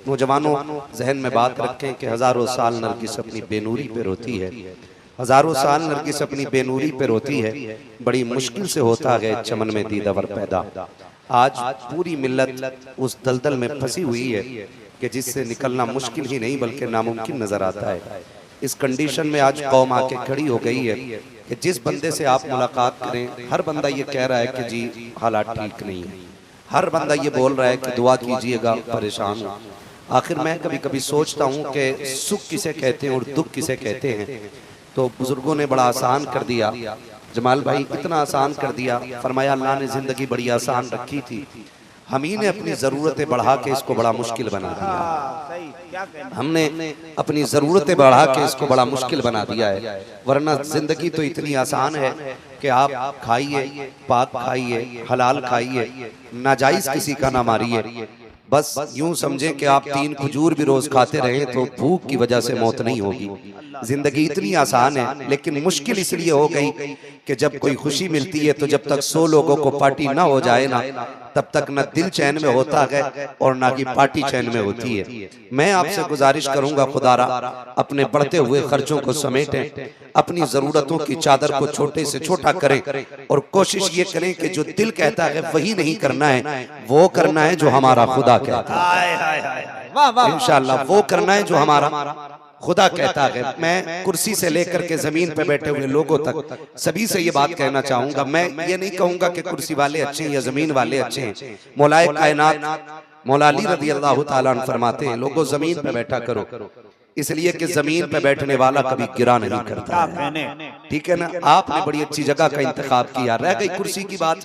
नौजवानों जहन में बात रखें कि हज़ारों साल नरगिस अपनी बेनूरी पे रोती है, हज़ारों साल नरगिस अपनी बेनूरी पे रोती है। बड़ी मुश्किल से होता है चमन में दीदावर पैदा। आज पूरी मिल्लत उस दलदल में फंसी हुई है कि जिससे निकलना मुश्किल ही नहीं बल्कि नामुमकिन नजर आता है। इस कंडीशन में आज कौम आके खड़ी हो गई है कि जिस बंदे से आप मुलाकात करें, हर बंदा ये कह रहा है कि जी हालात ठीक नहीं है, हर बंदा ये बोल रहा है कि दुआ कीजिएगा, परेशान हूँ। आखिर मैं कभी कभी सोचता हूँ कि सुख किसे कहते हैं और दुख किसे कहते हैं। तो बुजुर्गों ने बड़ा आसान कर दिया, जमाल भाई इतना आसान कर दिया, फरमाया अल्लाह ने जिंदगी बड़ी आसान रखी थी, हम ही ने अपनी ज़रूरतें बढ़ा के इसको बड़ा मुश्किल बना दिया। हमने अपनी ज़रूरतें बढ़ा के इसको बड़ा मुश्किल बना दिया है। वरना ज़िंदगी तो इतनी आसान है कि आप खाइए, पाक खाइए, हलाल खाइए, नाजायज़ किसी का ना मारिए। बस यूं समझें कि आप 3 खजूर भी रोज खाते रहें तो भूख की वजह से मौत नहीं होगी। जिंदगी इतनी आसान है, लेकिन मुश्किल इसलिए हो गई कि जब कोई खुशी मिलती है तो जब तक 100 लोगों को पार्टी ना हो जाए ना, तब तक न दिल चैन में होता है और ना कि पार्टी चैन में होती है। मैं आपसे गुजारिश करूंगा, खुदारा अपने बढ़ते हुए खर्चों को समेटें, अपनी जरूरतों की चादर को छोटे से छोटा करें और कोशिश ये करें कि जो दिल कहता है वही नहीं करना है, वो करना है जो हमारा खुदा कहता है। इंशाअल्लाह वो करना है जो हमारा खुदा कहता है। मैं कुर्सी से लेकर के जमीन पे बैठे हुए लोगों तक सभी से ये बात कहना चाहूंगा, मैं ये नहीं कहूंगा कि कुर्सी वाले अच्छे हैं या जमीन वाले अच्छे हैं। मौलाए कायनात मौला अली रज़ी अल्लाह ताला अन्हु फरमाते हैं, लोगों जमीन पे बैठा करो, इसलिए कि जमीन पे बैठने वाला कभी गिरा नहीं करता। ठीक है ना, आपने बड़ी अच्छी जगह का इंतखाब किया। रह गई कुर्सी की बात,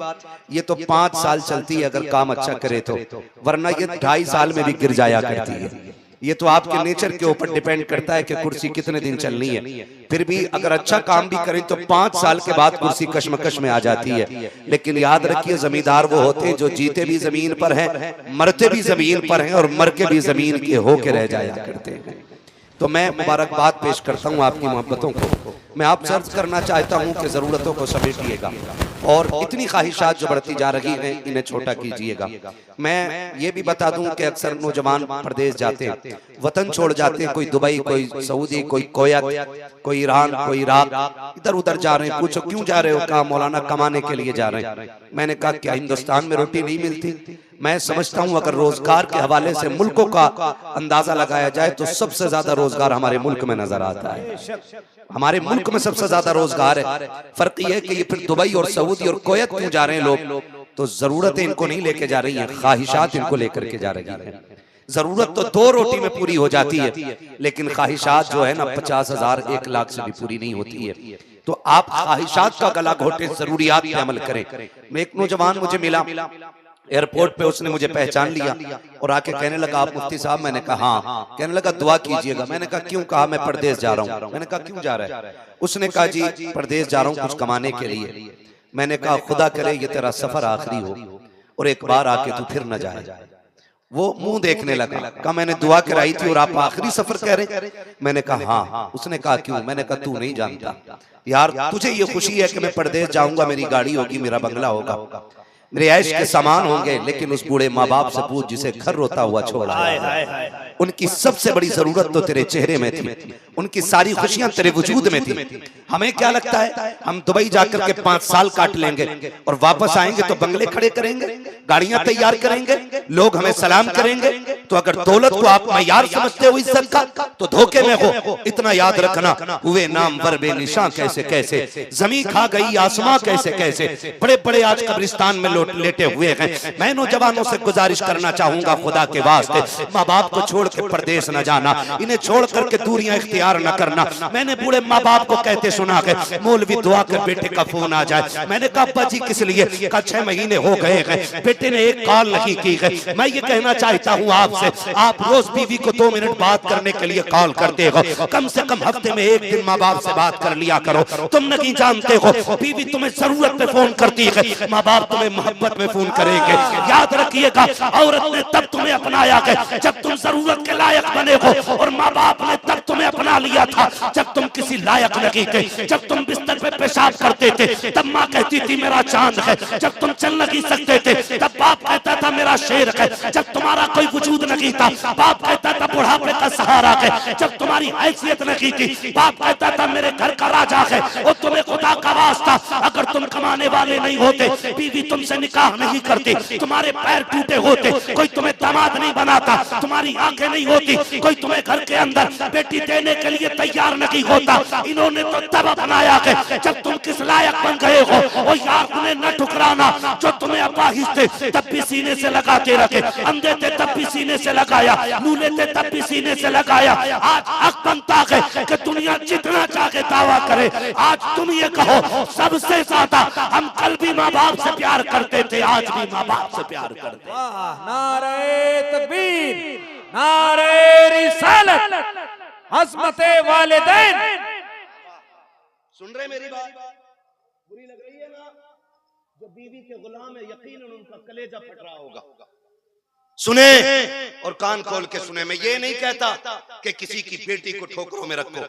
ये तो 5 साल चलती है अगर काम अच्छा करे तो, वरना ये 2.5 साल में भी गिर जाया करती है। ये तो आपके नेचर के ऊपर डिपेंड करता है कि कुर्सी कितने दिन चलनी है। फिर भी अगर अच्छा काम भी करें तो 5 साल के बाद कुर्सी कश्मकश में आ जाती है। लेकिन याद रखिए, जमींदार वो होते हैं जो जीते भी जमीन पर हैं, मरते भी जमीन पर हैं और मर के भी जमीन के होके रह जाया करते हैं। तो मैं मुबारकबाद पेश करता हूँ आपकी मोहब्बतों को। मैं आपसे अर्ज करना चाहता हूँ कि ज़रूरतों को समेटिएगा और इतनी ख्वाहिशात जो बढ़ती जा रही हैं इन्हें छोटा कीजिएगा। मैं ये भी बता दूं कि अक्सर नौजवान प्रदेश जाते हैं, वतन छोड़ जाते हैं, कोई दुबई, कोई सऊदी, कोई कोयत, कोई ईरान, कोई इराक, इधर उधर जा रहे हैं। पूछो क्यों जा रहे हो? कहा मौलाना कमाने के लिए जा रहे हैं। मैंने कहा क्या हिंदुस्तान में रोटी नहीं मिलती? मैं समझता हूँ अगर रोजगार के हवाले से मुल्कों का अंदाजा लगाया जाए तो सबसे ज्यादा रोजगार हमारे मुल्क में नजर आता है। हमारे मुल्क में सबसे ज्यादा रोजगार है। फर्क ये है कि ये फिर दुबई और सऊदी और कोयत क्यों जा रहे हैं लोग? तो जरूरतें इनको नहीं लेके जा रही हैं, ख्वाहिशात इनको लेकर के जा रही हैं। जरूरत तो 2 रोटी में पूरी हो जाती है, लेकिन ख्वाहिशात जो है ना 50,000 1 लाख से भी पूरी नहीं होती है। तो आप ख्वाहिशात का गला घोटे, जरूरियात पे अमल करें। मैं एक नौजवान मुझे मिला एयरपोर्ट पे, उसने मुझे पहचान लिया और आके कहने लगा आप मुफ्ती साहब? मैंने कहा हाँ। कहने लगा दुआ कीजिएगा। मैंने कहा क्यों? कहा मैं परदेश जा रहा हूँ। मैंने कहा क्यों जा रहा है? उसने कहा जी परदेश जा रहा हूँ कुछ कमाने के लिए। मैंने कहा खुदा करे ये तेरा सफर आखिरी हो और एक बार आके तू फिर न जाए। वो मुंह देखने लगा। कहा मैंने दुआ कराई थी और आप आखिरी सफर कह रहे? मैंने कहा हाँ। उसने कहा क्यों? मैंने कहा तू नहीं जानता यार, तुझे ये खुशी है कि मैं परदेश जाऊंगा, मेरी गाड़ी होगी, मेरा बंगला होगा, मेरे ऐश के सामान होंगे, लेकिन उस बूढ़े माँ बाप से पूछ जिसे घर रोता हुआ छोड़ा है। उनकी सबसे बड़ी जरूरत तो तेरे चेहरे में थी, उनकी सारी खुशियां तेरे वजूद में थी। हमें क्या लगता है हम दुबई जाकर के 5 साल काट लेंगे और वापस आएंगे तो बंगले खड़े करेंगे, गाड़ियां तैयार करेंगे, लोग हमें सलाम करेंगे। तो अगर दौलत को आप मयार समझते हो इज्जत का तो धोखे में हो। इतना याद रखना, हुए नाम वर बेनिशां कैसे कैसे, जमीन खा गई आसमां कैसे कैसे, बड़े बड़े आज कब्रिस्तान में लेटे हुए हैं। मैं नौजवानों से गुजारिश करना चाहूंगा, खुदा के वास्ते माँ बाप को छोड़ के परदेश न जाना, इन्हें छोड़ करके दूरियां इख्तियार न करना। मैंने बूढ़े माँ बाप को कहते सुना है मौलवी दुआ कर बेटे का फोन आ जाए। मैंने कहा अब्बा जी किस लिए? कहा 6 महीने हो गए हैं, बेटे ने एक कॉल नहीं की है। मैं ये कहना चाहता हूँ आपसे, आप रोज बीवी को 2 मिनट बात करने के लिए कॉल करते हो, कम से कम हफ्ते में 1 दिन माँ बाप से बात कर लिया करो। तुम नहीं जानते हो बीवी तुम्हें जरूरत पे फोन करती है, माँ बाप तुम्हें मोहब्बत में फोन करेंगे। याद रखिएगा, औरत ने तब तुम्हें अपनाया है जब तुम जरूरत के लायक बने हो, और माँ बाप ने तब तुम्हें अपना लिया था जब तुम किसी लायक नहीं थे। जब तुम बिस्तर पे पेशाब करते थे तब माँ कहती थी मेरा चांद है, जब तुम चल नहीं सकते थे तब बाप कहता था मेरा शेर है जब तुम्हारा कोई वजूद नहीं था। बाप कहता था बुढ़ापे का सहारा है जब तुम्हारी हैसियत नहीं थी। बाप कहता था मेरे घर का राजा है और तुम्हें खुदा का वास्ता अगर तुम कमाने वाले नहीं होते, बीवी तुमसे निकाह नहीं करती, तुम्हारे पैर टूटे होते, कोई तुम्हें दामाद नहीं बनाता, तुम्हारी आंखें नहीं होती, कोई तुम्हें घर के अंदर बेटी देने के लिए तैयार नहीं होता। इन्होंने तो तब बनाया है जब तुम किस लायक बन गए हो। और यार उन्हें न ठुकराना जो तुम्हें अपाहिज थे तब भी सीने से लगाते रखे, अंधे थे तब भी सीने से लगाया, लूले थे तब भी सीने से लगाया। आज हक बनता है कि दुनिया जितना चाहे दावा करे। आज तुम ये कहो सबसे ज्यादा हम कल भी माँ बाप से प्यार करते थे, आज भी माँ बाप से प्यार करते। नारे तकबीर, नारे रिसालत, अज़मते वालिदैन। सुन रहे मेरी बात? बुरी लग रही है ना? जो बीवी के गुलाम है यकीनन उनका कलेजा फट रहा होगा। सुने और कान खोल के सुने। मैं ये नहीं कहता कि किसी की बेटी को ठोकरों में रखो।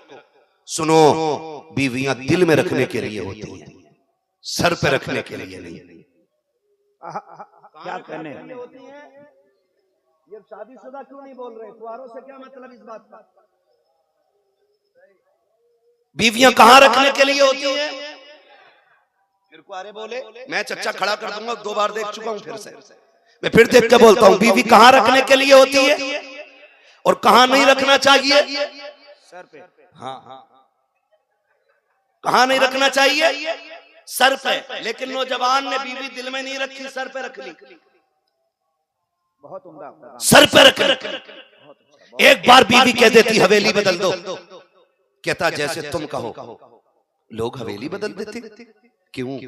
सुनो, बीवियां दिल में रखने के लिए होती हैं, सर पे रखने के लिए नहीं। क्या करने होती हैं? ये शादीशुदा क्यों नहीं बोल रहे? कुंवारों से क्या मतलब इस बात का? बीवियां कहां रखने के लिए होती हैं? फिर कुंवारे बोले, मैं चच्चा खड़ा कर दूंगा, 2 बार देख चुका हूं, फिर से मैं फिर देख के बोलता हूं। बीवी कहां रखने के लिए होती है और कहां नहीं रखना चाहिए? सर पे। हाँ, कहां नहीं रखना चाहिए? सर पे। लेकिन नौजवान ने बीवी दिल में नहीं रखी, सर पे रख ली। बहुत उम्दा। सर पे रख। एक बार बीवी कह देती हवेली बदल दो, कहता जैसे तुम कहो। लोग हवेली बदल देते क्यों?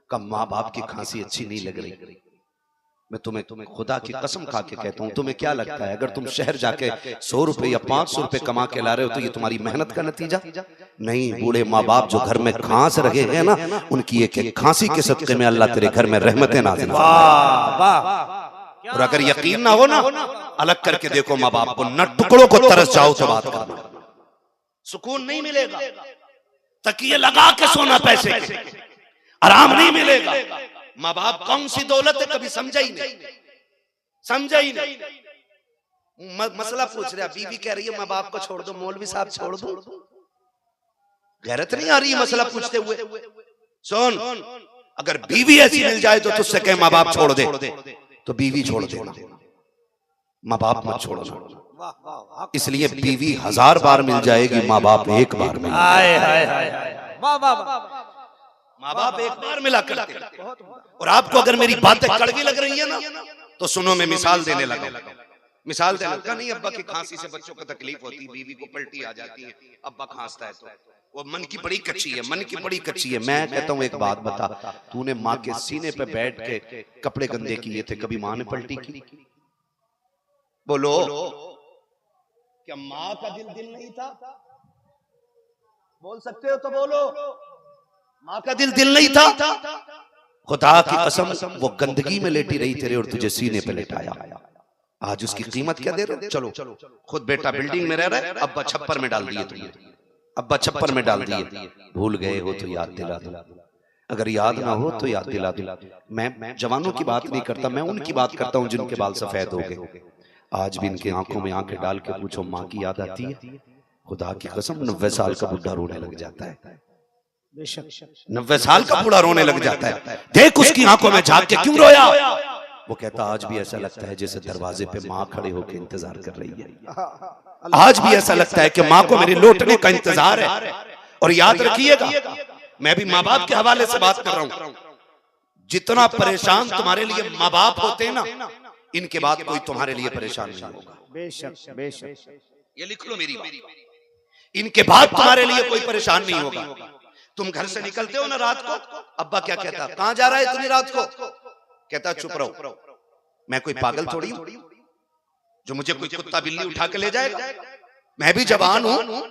कब माँ बाप की खांसी अच्छी नहीं लग रही? मैं तुम्हें खुदा की कसम खा के कहता हूं, तुम्हें क्या लगता है अगर तुम शहर जाके 100 रुपए या 500 रुपए कमा के ला रहे हो तो ये तुम्हारी मेहनत का नतीजा नहीं? बूढ़े माँ बाप जो घर में खांस रहे हैं ना, उनकी एक एक खांसी के सदके में अल्लाह तेरे घर में रहमतें नाज़िल फरमाए। और अगर यकीन ना हो ना, अलग करके देखो माँ बाप को, न टुकड़ों को तरस जाओ तो बात करना। सुकून नहीं मिलेगा, तकिए लगा के सोना पैसे के, आराम नहीं मिलेगा। माँ बाप कौन सी दौलत है कभी समझा ही नहीं, समझा ही नहीं। मसला पूछ रहा, बीवी कह रही है माँ बाप को छोड़ दो, मौलवी साहब छोड़ दो। गैरत नहीं आ रही मसला पूछते हुए? सुन, अगर बीवी ऐसी मिल जाए तो तुझसे कहे माँ बाप छोड़ दे तो बीवी छोड़ देना, माँ बाप मत छोड़ना। इसलिए बीवी 1000 बार मिल जाएगी, माँ बाप एक बार मिल। माँ बाप एक बार मिला करते। और आपको अगर मेरी बातें कड़वी लग रही है ना तो सुनो, मैं मिसाल देने लगा। मिसाल देने लगा नहीं, अब्बा की खांसी से बच्चों को तकलीफ होती, बीवी को पलटी आ जाती है, अब्बा खांसता है तो वो मन की बड़ी कच्ची है, मन की बड़ी कच्ची है। मैं कहता हूँ एक बात बता, तूने माँ के सीने पे बैठ के कपड़े गंदे किए थे, कभी माँ ने पलटी की? बोलो, क्या माँ का दिल नहीं था? बोल सकते हो तो बोलो, माँ का दिल नहीं था? खुदा की कसम, वो गंदगी में लेटी रही तेरे और तुझे सीने पे लेटाया। आज उसकी कीमत क्या दे रहे हो? चलो, खुद बेटा बिल्डिंग में रह रहा है, अब्बा छप्पर में डाल दिए तुमने, अब्बा छप्पर में डाल दिए। भूल गए हो तो याद दिला दो, अगर याद ना हो तो याद दिला दो। मैं जवानों की बात नहीं करता, मैं उनकी बात करता हूँ जिनके बाल सफेद हो गए। आज भी इनकी आंखों में आंखें डाल के पूछो, माँ की याद आती है? खुदा की कसम, 90 साल का बुढ़ा रोने लग जाता है। 90 साल का बूढ़ा रोने लग जाता है। देख उसकी आंखों में झांक के, क्यों रोया? वो कहता आज भी ऐसा लगता है जैसे दरवाजे पे माँ खड़े होकर इंतजार कर रही है। आज भी ऐसा लगता है कि माँ को मेरे लौटने का इंतजार है। और याद रखिएगा, मैं भी माँ बाप के हवाले से बात कर रहा हूँ। जितना परेशान तुम्हारे लिए माँ बाप होते हैं ना, इनके बाद कोई तुम्हारे लिए परेशान नहीं होगा। बेशक बेशक, ये लिख लो मेरी बात, इनके बाद तुम्हारे लिए कोई परेशान नहीं होगा। तुम घर से निकलते हो ना रात को, अब्बा क्या कहता, कहां जा रहा है इतनी रात को? कहता चुप रहो, मैं कोई पागल थोड़ी हूं जो मुझे कोई कुत्ता बिल्ली उठा के ले जाएगा। मैं भी जवान हूं,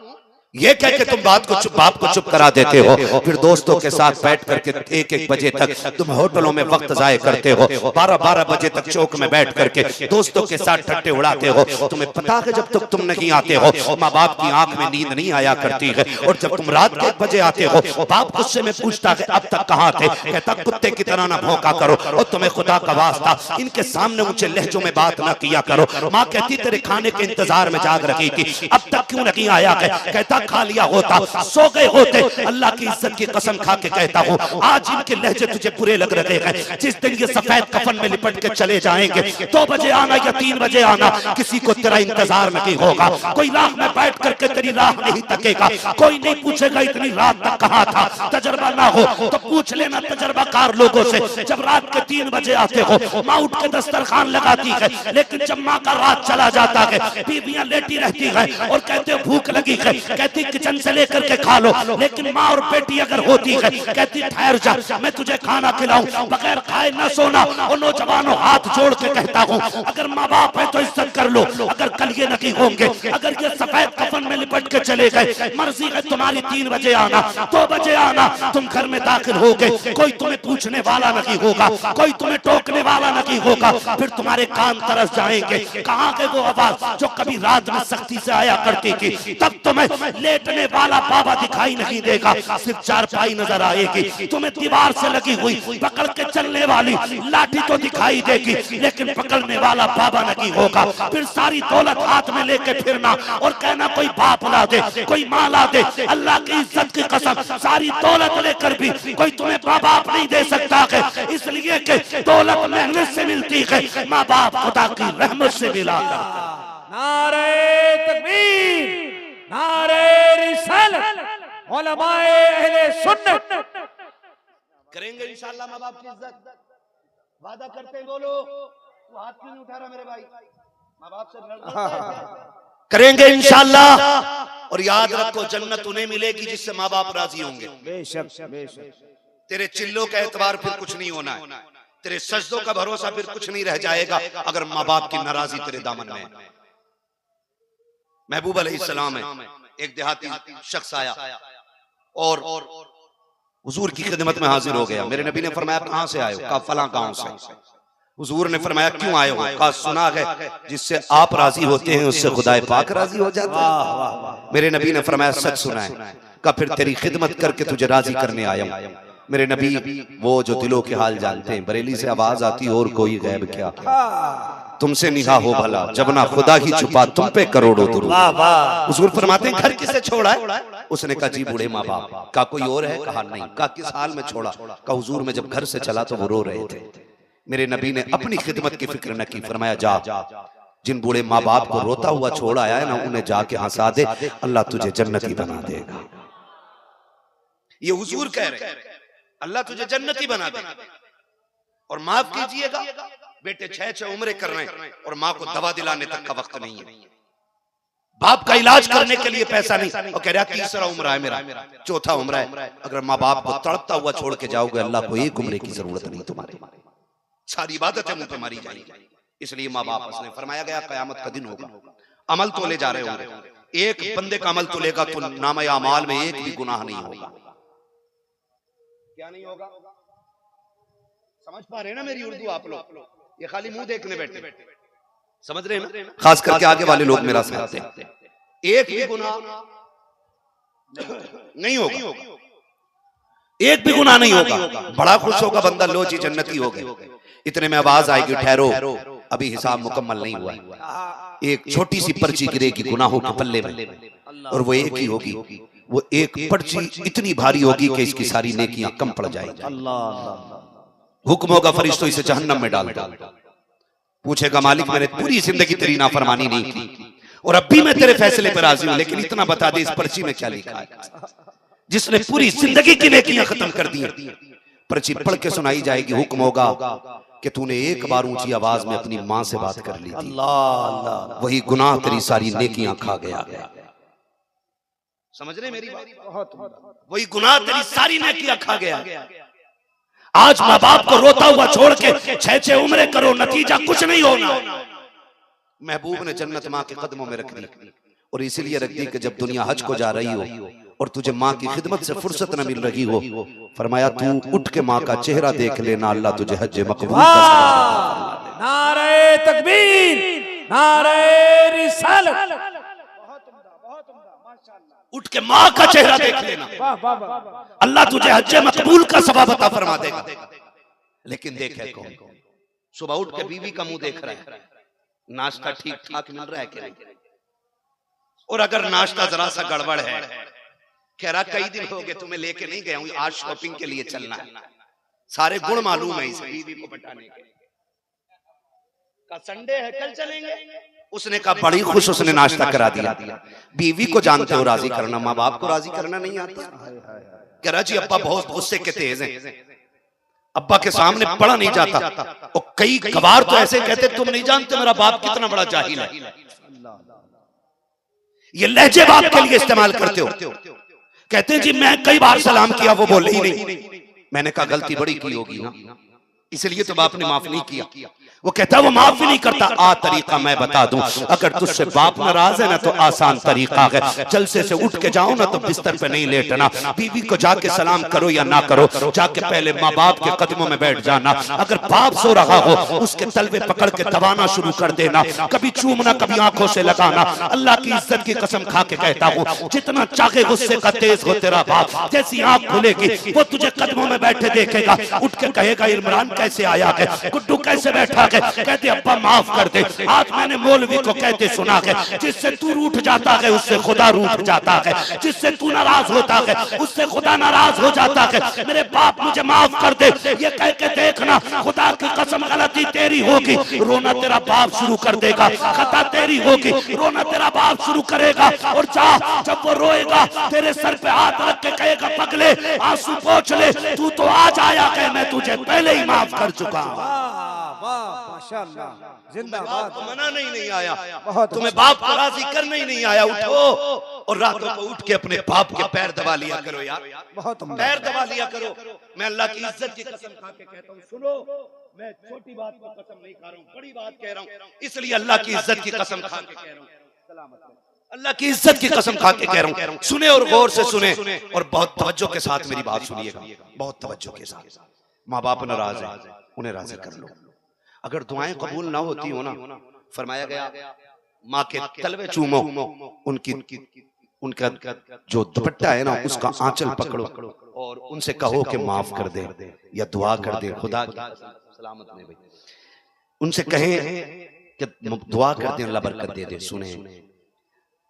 ये कह के तुम बाप को चुप करा देते हो, फिर दोस्तों के साथ बैठ करके 1-1 बजे तक तुम होटलों में वक्त जाया करते हो, 12-12 बजे तक चौक में बैठ करके दोस्तों के साथ ठट्टे उड़ाते हो। तुम्हें पता है जब तक तुम नहीं आते हो माँ बाप की आंख में नींद नहीं आया करती है, और जब तुम रात के 1 बजे आते हो बाप गुस्से में पूछता है अब तक कहाँ थे, कहता कुत्ते की तरह ना भौंका करो, और तुम्हें खुदा का वास्ता इनके सामने ऊंचे लहजों में बात ना किया करो। माँ कहती तेरे खाने के इंतजार में जाग रही थी, अब तक क्यों नहीं आया? कहता खा लिया होता, सो गए होते। अल्लाह की इज्जत की कसम खा के कहता हूँ आज इनके लहजे तुझे बुरे लग रहे हैं। जिस दिन ये सफेद कफन में लिपट के चले जाएंगे 2 बजे आना या 3 बजे आना, किसी को तेरा इंतजार नहीं होगा। कोई राह में बैठ करके तेरी राह नहीं तकेगा, कोई नहीं पूछेगा इतनी रात तक कहाँ था। तजर्बा ना हो तो पूछ लेना तजर्बाकार लोगों से। जब रात के 3 बजे आते हो माँ उठ के दस्तरखान लगाती है, लेकिन जब माँ का रात चला जाता है बीवियां लेटी रहती है और कहते भूख लगी है, कहती किचन से लेकर के खा लो। लेकिन माँ और बेटी अगर होती है कहती ठहर जा मैं तुझे खाना खिलाऊं, बगैर खाए न सोना। और नौजवानों हाथ जोड़ के कहता हूँ अगर माँ बाप है तो इज्जत कर लो, अगर कल ये नहीं होंगे, अगर ये सफेद कफन में लिपट के चले गए, मर्जी है तुम्हारी 3 बजे आना 2 बजे आना, तुम घर में दाखिल हो गए, कोई तुम्हें पूछने वाला नहीं होगा, कोई तुम्हें टोकने वाला नहीं होगा। फिर तुम्हारे कान तरस जाएंगे, कहाँ के वो आवाज जो कभी रात में सख्ती से आया करती थी। तब तुम्हें लेटने वाला बाबा दिखाई नहीं देगा, सिर्फ चारपाई नजर आएगी। तुम्हें दीवार से लगी हुई पकड़ के चलने वाली लाठी तो दिखाई देगी, लेकिन पकड़ने वाला बाबा नहीं होगा। फिर सारी दौलत हाथ में लेके फिरना और कहना कोई बाप ला दे, कोई माँ ला दे। अल्लाह की इज्जत की कसम सारी दौलत लेकर भी कोई तुम्हें माँ बाप नहीं दे सकता है, इसलिए कि दौलत मेहनत से मिलती है, माँ बाप खुदा की रहमत से मिला। नारे तकबीर, नारे रिसालत, उलमाए अहले सुन्नत करेंगे इंशाअल्लाह माँ बाप की इज्जत। वादा करते हैं, बोलो। तू हाथ क्यों नहीं उठा रहा मेरे भाई? माँ बाप से लड़ करेंगे इंशाअल्लाह। और याद रखो जन्नत उन्हें मिलेगी जिससे माँ बाप राजी होंगे। बेशक बेशक। तेरे चिल्लों का एतबार फिर कुछ नहीं होना है, तेरे सजदों का भरोसा फिर कुछ नहीं रह जाएगा अगर माँ बाप की नाराजी तेरे दामन में है। महबूब अलैहिस्सलाम है, एक देहाती शख्स आया और हुजूर की खिदमत में हाजिर हो गया। मेरे नबी ने फरमाया कहां से आए हो? कहा फलां गांव से। हुजूर ने फरमाया क्यों आए हो? कहा सुना है जिससे आप राजी होते हैं उससे खुदाए पाक राजी हो जाता है। मेरे नबी ने फरमाया सच सुना है। कहा फिर तेरी खिदमत करके तुझे राजी करने आया हूं। मेरे नबी वो जो दिलों के हाल जानते हैं, बरेली से आवाज आती और कोई गैब क्या, तुमसे निगाह हो भला जब ना खुदा ही छुपा तुम पे करोड़ों दुरूद। हुजूर फरमाते हैं घर किसे छोड़ा है? उसने कहा जी बूढ़े माँ बाप। कहा कोई और है? कहा नहीं। कहा किस हाल में छोड़ा? कहा हुजूर में जब घर से चला तो वो रो रहे थे। मेरे नबी ने अपनी खिदमत की फिक्र न की, फरमाया जा जिन बूढ़े माँ बाप को रोता हुआ छोड़ आया है ना उन्हें जाके हंसा दे, अल्लाह तुझे जन्नती बना देगा। ये हुजूर कह रहे हैं अल्लाह तुझे जन्नती बना देगा। और माफ कीजिएगा बेटे 6-6 उम्रें कर रहे हैं और माँ को दवा दिलाने तक का वक्त नहीं है, बाप का इलाज करने के लिए पैसा नहीं, और कह रहा तीसरा उम्र है मेरा, चौथा उम्र है। अगर माँ बाप को तड़पता हुआ छोड़ के जाओगे अल्लाह को 1 उम्रे की जरूरत नहीं, तुम्हारी सारी इबादतें मुंह पे मारी जाएंगी। इसलिए माँ बाप ने फरमाया गया कयामत का दिन होगा, अमल तोले जा रहे होंगे, एक बंदे का अमल तोलेगा तो नामे अमाल में एक भी गुनाह नहीं होगा। क्या नहीं होगा? समझ पा रहे ना मेरी उर्दू आप लोग? ये खाली मुंह देखने बैठे, समझ रहे हैं ना? खास करके आगे वाले लोग मेरा समझते हैं, एक भी गुनाह नहीं होगा, एक भी गुनाह नहीं होगा। बड़ा खुश होगा बंदा, लो जी जन्नती हो गए। इतने में आवाज आएगी ठहरो अभी हिसाब मुकम्मल नहीं हुआ। एक छोटी सी पर्ची गिरेगी गुनाहों के पल्ले में और वो एक ही होगी। वो एक पर्ची इतनी भारी होगी कि इसकी सारी नेकियां कम पड़ जाएंगी। हुक्म होगा फरिश्तों इसे जहन्नम में डाल दो। पूछेगा मालिक मैंने पूरी जिंदगी तेरी नाफरमानी नहीं की और अब भी मैं तेरे फैसले पर राजी हूं, लेकिन इतना बता दे इस पर्ची में क्या लिखा है? जिसने पूरी जिंदगी की नेकियां खत्म कर दी, पर्ची पढ़ के सुनाई जाएगी। हुक्म होगा कि तूने एक बार ऊंची आवाज में अपनी मां से बात कर ली थी, वही गुनाह तेरी सारी नेकियां खा गया। समझ रहे मेरी बात? वही गुनाह तेरी सारी नेकियां खा गया। आज माँ बाप को रोता हुआ छोड़ के 6-6 उम्रें करो, नतीजा कुछ नहीं होना। महबूब ने जन्नत माँ के कदमों में रख दी और इसीलिए रख दी कि जब दुनिया हज को जा रही हो और तुझे माँ की खिदमत से फुर्सत न मिल रही हो, फरमाया तू उठ के माँ का चेहरा देख लेना, अल्लाह तुझे हज मकबूल का सवाब देगा। नारे तकबीर, नारे रिसालत। उठ के माँ का चेहरा देख लेना, अल्लाह तुझे हज मकबूल का सवाब अता फरमा देगा। लेकिन देखे कौन? सुबह उठ के बीवी का मुंह देख रहा है, नाश्ता ठीक ठाक मिल रहा है कि नहीं, और अगर नाश्ता जरा सा गड़बड़ है, कह रहा कई दिन हो गए तुम्हें लेके नहीं गया हूं, आज शॉपिंग के लिए चलना है, सारे गुण मालूम है इसे बीवी को पटाने के। का संडे है कल चलेंगे, उसने कहा बड़ी खुश, उसने नाश्ता करा दिया। बीवी को जानते हो राजी करना, माँ बाप को राजी करना नहीं आता। कह रहा जी अब्बा बहुत गुस्से के तेज हैं, अब्बा के सामने पढ़ा नहीं जाता, और कई कबार तो ऐसे कहते तुम नहीं जानते मेरा बाप कितना बड़ा जाहिल है। ये लहजे बाप के लिए इस्तेमाल करते हो। कहते जी मैं कई बार सलाम किया, वो बोले ही नहीं। मैंने कहा गलती बड़ी की होगी ना, इसलिए तो बाप ने माफ नहीं किया। वो कहता है वो माफ ही नहीं करता। तरीका मैं बता दूं, अगर तुझसे बाप नाराज है ना तो आसान तरीका है, जलसे से उठ के जाओ ना तो बिस्तर पे नहीं लेटना, बीवी को जाके सलाम करो या ना करो, जाके पहले माँ बाप के कदमों में बैठ जाना। अगर बाप सो रहा हो उसके तलवे पकड़ के दबाना शुरू कर देना, कभी चूमना कभी आंखों से लगाना। अल्लाह की इज्जत की कसम खा के कहता हूँ, जितना चाहे गुस्से का तेज हो तेरा बाप, जैसी आंख खुलेगी वो तुझे कदमों में बैठे देखेगा, उठ के कहेगा इमरान कैसे आया है, गुड्डू कैसे बैठा है। कहते अब्बा माफ कर दे, आज मैंने मौलवी को कहते सुना है, जिससे तू रूठ जाता है उससे खुदा रूठ जाता है, जिससे तू नाराज होता है उससे खुदा नाराज हो जाता है। मेरे बाप मुझे माफ कर दे, ये कह के देखना खुदा की कसम गलती तेरी होगी, रोना तेरा बाप शुरू कर देगा, खता तेरी होगी, रोना तेरा बाप शुरू करेगा। और चाह जब वो रोएगा तेरे सर पे हाथ रख के कहेगा पगले आंसू पोंछ ले, तू तो आज आया है, मैं तुझे पहले ही माफ कर चुका हूं। माशाअल्लाह, जिंदाबाद। मना नहीं आया, तुम्हें बाप को राजी करना ही नहीं आया। उठो और रातों को उठ के अपने बाप के पैर दबा लिया करो यार, बहुत पैर दबा लिया करो। मैं अल्लाह की इज्जत की कसम खा के कहता हूँ, सुनो मैं छोटी बात को कसम नहीं खा रहा हूँ, बड़ी बात कह रहा हूँ, इसलिए अल्लाह की इज्जत की कसम खा के कह रहा हूँ, अल्लाह की इज्जत की कसम खा के कह रहा हूँ। सुने और गौर से सुने और बहुत तवज्जो के साथ मेरी बात सुनिएगा, बहुत तवज्जो के साथ। माँ बाप नाराज है, उन्हें राजी कर लो। अगर दुआएं कबूल ना होती हो ना, फरमाया गया माँ के तलवे चूमो, उनका जो दुपट्टा है ना उसका आंचल पकड़ो और उनसे कहो कि माफ कर दे या दुआ कर दे, खुदा सलामत में भाई उनसे कहें कि दुआ कर दे, अल्लाह बरकत दे दे। सुने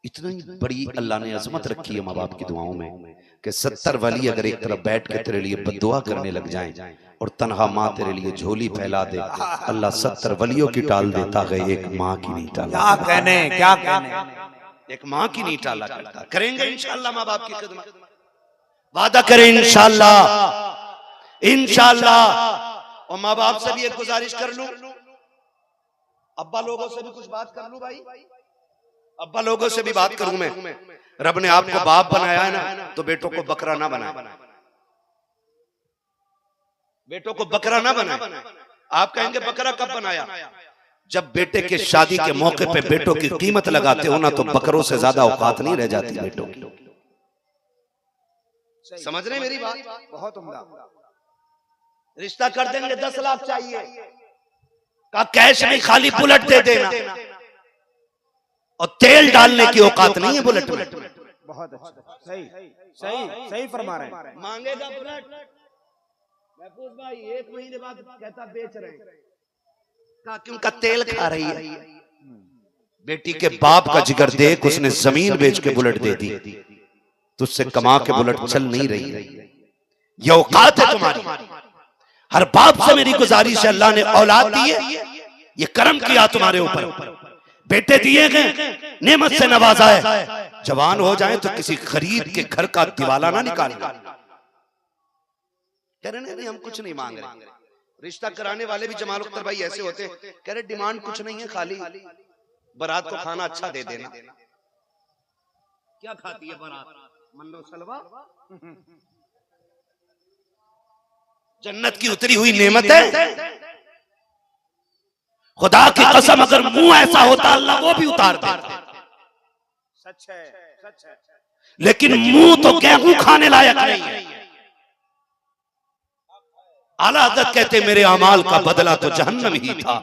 इतनी बड़ी अल्लाह ने अजमत रखी है माँ बाप की दुआओं में कि 70 वली अगर एक तरफ बैठ के तेरे लिए बद्दुआ करने लग जाएं और तन्हा माँ तेरे लिए झोली फैला दे, अल्लाह 70 वलियों की टाल देता है, एक माँ की नहीं टाला। क्या कहने, क्या कहने, एक माँ की नहीं टाला करता। करेंगे इंशाअल्लाह माँ बाप की खिदमत, वादा करें इंशाअल्लाह, इंशाअल्लाह। और माँ बाप से भी एक गुजारिश कर लूं, अब्बा लोगों से भी कुछ बात कर लूं भाई, अब्बा लोगों से भी बात करूं मैं। रब ने आपको बाप बनाया है ना, तो बेटों को बकरा ना बनाए, बेटों को बकरा ना बनाए। आप कहेंगे बकरा कब बनाया? जब बेटे के शादी के मौके पे बेटों की कीमत लगाते हो ना, तो बकरों से ज्यादा औकात नहीं रह जाती बेटों की। समझ रहे मेरी बात? बहुत उम्दा। रिश्ता कर देंगे, 10 लाख चाहिए, का कैश नहीं खाली बुलेट दे देना, और तेल डालने की औकात नहीं है बुलेट में। बहुत अच्छा, सही सही सही फरमा रहे हैं। मांगेगा बुलेट, महफूज भाई 1 महीने बाद कहता बेच रहे हैं, क्यों का तेल खा रही है। बेटी के बाप का जिगर देख, उसने जमीन बेच के बुलेट दे दी, तुझसे कमा के बुलेट चल नहीं रही है। ये औकात है तुम्हारी। हर बाप से मेरी गुजारिश है, अल्लाह ने औलाद दी है, ये करम किया तुम्हारे ऊपर, बेटे दिए गए, नेमत से नवाजा है। जवान हो जाए तो किसी गरीब के घर का दिवाला ना निकालना। कह रहे नहीं हम कुछ नहीं मांग रहे। रिश्ता कराने वाले भी जमाल अख्तर भाई ऐसे होते, कह रहे डिमांड कुछ नहीं है, खाली बारात को खाना अच्छा दे देना। क्या खाती है बारात? मन्नो सलवा, जन्नत की उतरी हुई नेमत है। खुदा की कसम अगर मुंह ऐसा होता अल्लाह वो भी उतार देता। सच है, सच है। लेकिन मुंह तो गेहूं खाने लायक नहीं है। आला हज़रत कहते मेरे अमाल का बदला तो जहन्नम ही था,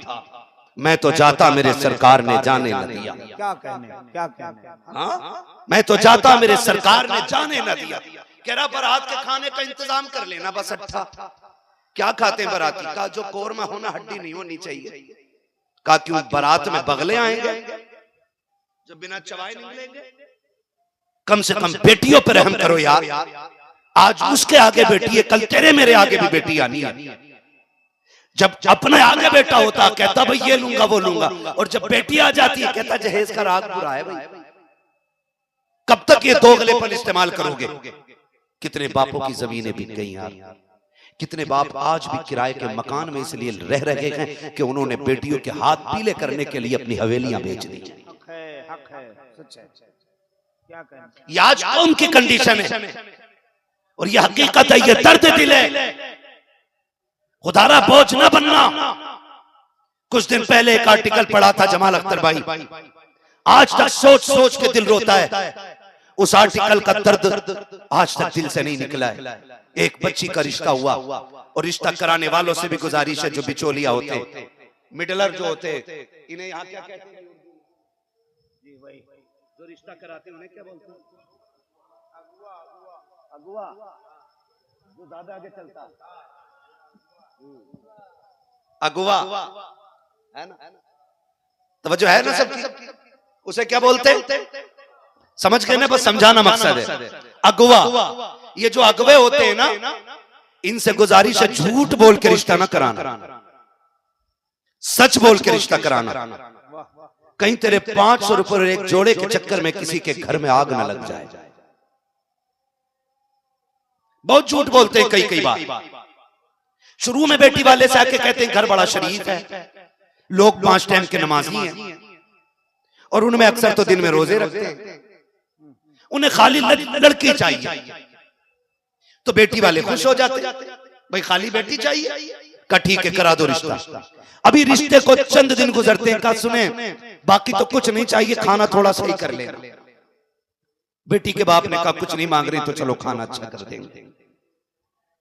मैं तो जाता मेरे सरकार ने जाने न दिया। क्या कहने, क्या कहने। हाँ, मैं तो जाता मेरे सरकार ने जाने न दिया। कह रहा बारात के खाने का इंतजाम कर लेना बस। अच्छा क्या खाते हैं बाराती? का जो कोरमा होना हड्डी नहीं होनी चाहिए। का क्यों बारात में बगले आएंगे जो बिना चबाए निकलेंगे? कम से कम बेटियों पर रहम करो यार। आज उसके आगे बेटी है, कल तेरे मेरे आगे भी बेटी आनी है। जब अपने आगे बेटा होता कहता भाई ये लूंगा वो लूंगा, और जब बेटी आ जाती है कहता जहेज का राग बुरा है भाई। कब तक ये दोगलेपन इस्तेमाल करोगे? कितने बापों की जमीनें बिक गई यार। कितने बाप आज भी किराए के मकान में इसलिए रह रहे हैं कि उन्होंने बेटियों के हाथ पीले करने के लिए अपनी हवेलियां बेच दी। हक है, सच है। क्या कहने। ये आज कौम की कंडीशन है और ये हकीकत है, ये दर्द दिल है। खुदारा बोझ न बनना। कुछ दिन पहले एक आर्टिकल पढ़ा था जमाल अख्तर भाई, आज तक सोच सोच के दिल रोता है। उस आर्टिकल का दर्द आज तक दिल से नहीं निकला है। एक बच्ची का रिश्ता हुआ और रिश्ता कराने वालों से भी गुजारिश है, जो बिचौलिया होते, मिडलर जो होते, इन्हें यहाँ क्या कहते हैं? जी वही जो रिश्ता कराते हैं उन्हें क्या बोलते हैं? अगुआ, जो ज्यादा आगे चलता। अगुआ है ना, तवज्जो है ना सबकी? उसे क्या बोलते हैं? समझ गए ना? बस समझाना मकसद है। अगुआ, ये जो अगवे होते हैं ना, इनसे गुजारिश है झूठ बोल के रिश्ता ना कराना, सच बोल के रिश्ता कराना। कहीं तेरे 500 रुपए एक जोड़े के चक्कर में किसी के घर में आग ना लग जाए। बहुत झूठ बोलते हैं कई बार। शुरू में बेटी वाले से आके कहते हैं घर बड़ा शरीफ है, लोग 5 टाइम के नमाजी हैं, और उनमें अक्सर तो दिन में रोजे रखते हैं, उन्हें खाली लड़की चाहिए। तो बेटी वाले खुश हो जाते, भाई खाली बेटी चाहिए, का ठीक है करा दो रिश्ता। अभी रिश्ते को चंद दिन गुजरते हैं, का सुने बाकी तो कुछ नहीं चाहिए, खाना थोड़ा सही कर लेना। बेटी के बाप ने कहा कुछ नहीं मांग रही तो चलो खाना अच्छा कर देंगे।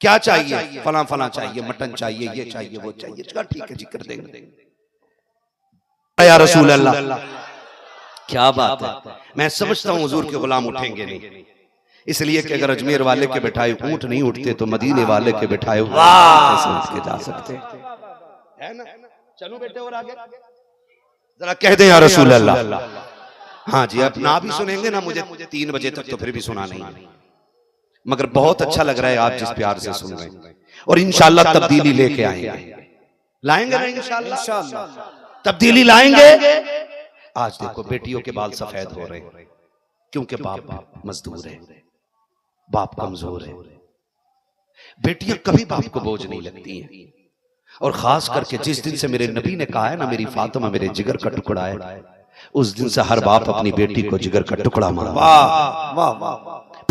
क्या चाहिए? फला फला चाहिए, मटन चाहिए, ये चाहिए वो चाहिए। ठीक है जी कर देंगे। या रसूल अल्लाह, क्या बात है। मैं समझता हूँ हुजूर के गुलाम उठेंगे नहीं, इसलिए कि अगर अजमेर वाले के बिठाए ऊंट नहीं उठते तो मदीने वाले के बिठाए कैसे उठ के जा सकते है ना? चलो बेटे और आगे जरा कह दे या रसूल अल्लाह। हाँ जी, अब ना भी सुनेंगे ना मुझे 3 बजे तक तो फिर भी सुना नहीं, मगर बहुत अच्छा लग रहा है आप जिस प्यार से सुन रहे हैं, और इंशाल्लाह तब्दीली लेके आएंगे। लाएंगे ना इंशाल्लाह तब्दीली लाएंगे। आज देखो बेटियों के बाल सफेद हो रहे हैं क्योंकि बाप मजदूर है, बाप कमजोर है। बेटियां कभी बाप को बोझ नहीं लगती हैं, और खास करके जिस दिन से मेरे नबी ने कहा है ना मेरी फातिमा मेरे जिगर का टुकड़ा है, उस दिन से हर बाप अपनी बेटी को जिगर का टुकड़ा माना। वाह वाह वाह।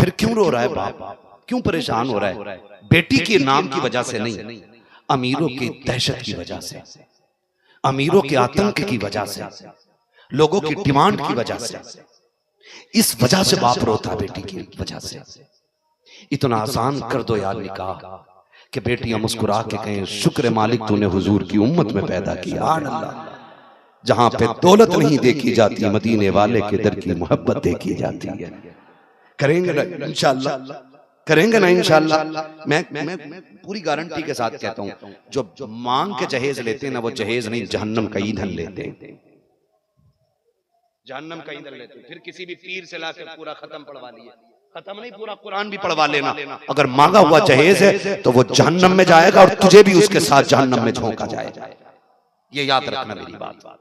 फिर क्यों रो रहा है बाप, क्यों परेशान हो रहा है? बेटी के नाम की वजह से नहीं, अमीरों की दहशत की वजह से, अमीरों के आतंक की वजह से, लोगों की डिमांड की वजह से, इस वजह से बाप रोता बेटी की वजह से। इतना आसान कर दो यार निकाह कि बेटियां मुस्कुरा के कहें शुक्र मालिक तूने हुजूर की उम्मत में पैदा किया। जहां पे दौलत नहीं देखी जाती, मदीने वाले के दर की मोहब्बत देखी जाती है। करेंगे ना इंशाल्लाह, करेंगे ना इंशाल्लाह। मैं पूरी गारंटी के साथ कहता हूं, जो मांग के जहेज लेते हैं ना, वो जहेज नहीं जहन्नम का ईंधन लेते हैं, जहन्नम का ईंधन लेते हैं। फिर किसी भी पीर से लाकर पूरा खत्म पढ़वा लिए, खत्म नहीं पूरा कुरान भी पढ़वा लेना। अगर मांगा हुआ जहेज है तो वो जहन्नम में जाएगा और तुझे भी उसके साथ जहन्नम में झोंका जाएगा। ये याद रखना मेरी बात।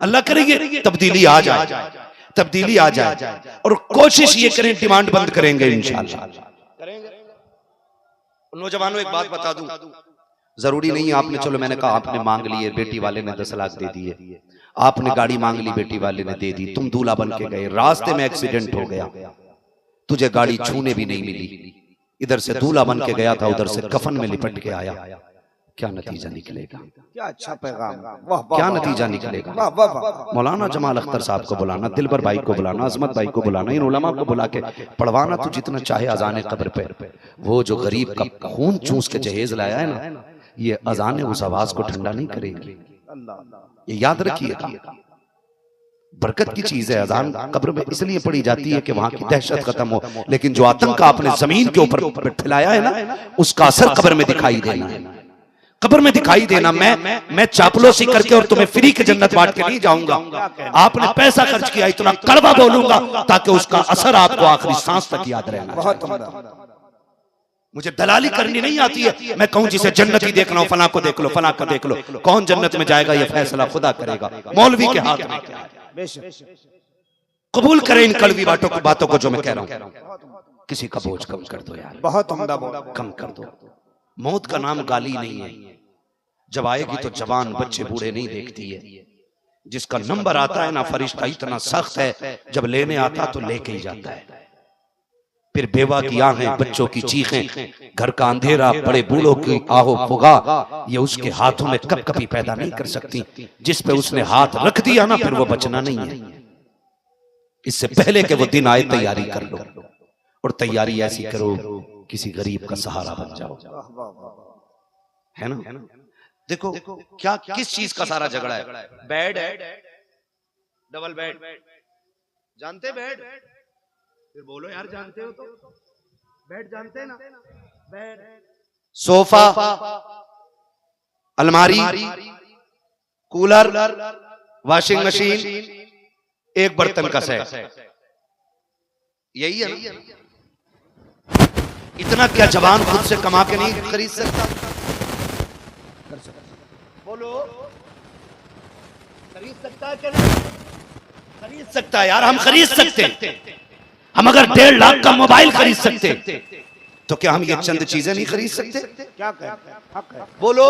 अल्लाह करेंगे तब्दीली आ जाए, तब्दीली आ जाए, और कोशिश ये करें डिमांड बंद करेंगे इंशाल्लाह। नौजवानों एक बात बता दूं, जरूरी नहीं आपने, चलो मैंने कहा आपने मांग लिए, बेटी वाले ने 10 लाख दे दिए, आपने गाड़ी मांग ली बेटी वाले ने दे दी, तुम दूल्हा बन के गए, रास्ते में एक्सीडेंट हो गया, तुझे गाड़ी छूने भी नहीं मिली, इधर से दूल्हा बन के गया था, उधर से कफन में लिपट के आया, क्या नतीजा निकलेगा, क्या अच्छा पैगाम, वाह वाह, क्या वाह, नतीजा निकलेगा। वाह वाह वाह। मौलाना जमाल अख्तर साहब को बुलाना, दिलबर भाई को बुलाना, अजमत भाई को बुलाना, इन उलमा को बुला के पढ़वाना तो जितना चाहे अजान कब्र पे। वो जो गरीब का खून चूस के जहेज लाया है ना, ये अजान उस आवाज को ठंडा नहीं करेगी, ये याद रखिएगा। बरकत की चीज है अजान कब्र में, इसलिए पढ़ी जाती है कि वहां की दहशत खत्म हो, लेकिन जो आतंक आपने जमीन के ऊपर फैलाया है ना, उसका असर कब्र में दिखाई देना है, कब्र में दिखाई देना। मैं चापलूसी करके और तुम्हें फ्री की जन्नत बांट के नहीं जाऊंगा, आपने पैसा खर्च किया, इतना कड़वा बोलूंगा ताकि उसका असर आपको आखिरी सांस तक याद रहना। मुझे दलाली करनी नहीं आती है, मैं कहूं जिसे जन्नती देखना हो फला को देख लो, फला को देख लो, कौन जन्नत में जाएगा ये फैसला खुदा करेगा, मौलवी के हाथ में क्या है। कबूल करें इन कड़वी बातों को जो मैं कह रहा हूं। किसी का बोझ कम कर दो यार, बहुत उम्दा बोला, कम कर दो। मौत का नाम गाली नहीं है, जब आएगी तो जवान बच्चे बूढ़े नहीं देखती है। जिसका नंबर आता है ना, फरिश्ता इतना सख्त है, जब लेने आता तो लेके ही जाता है। फिर बेवा की आहें, बच्चों की चीखें, घर का अंधेरा, बड़े बूढ़ों की आहो पुगा, ये उसके हाथों में कब कभी पैदा नहीं कर सकती। जिस पे उसने हाथ रख दिया ना, फिर वो बचना नहीं है। इससे पहले कि वो दिन आए तैयारी कर लो, और तैयारी ऐसी करो किसी गरीब का सहारा बन जाओ, है ना। देखो क्या किस चीज का सारा झगड़ा है, बेड है, डबल बेड, जानते बेड, फिर बोलो यार जानते हो तो, बेड जानते ना, बेड, सोफा, अलमारी, कूलर, वॉशिंग मशीन, एक बर्तन का सेट, यही है। इतना क्या जवान खुद से कमा के नहीं खरीद सकता? बोलो, खरीद सकता है क्या नहीं? खरीद सकता है यार, हम खरीद सकते हैं। हम अगर 1.5 लाख का मोबाइल खरीद सकते तो क्या हम ये चंद चीजें नहीं खरीद सकते? क्या कहते हैं, हक है। बोलो,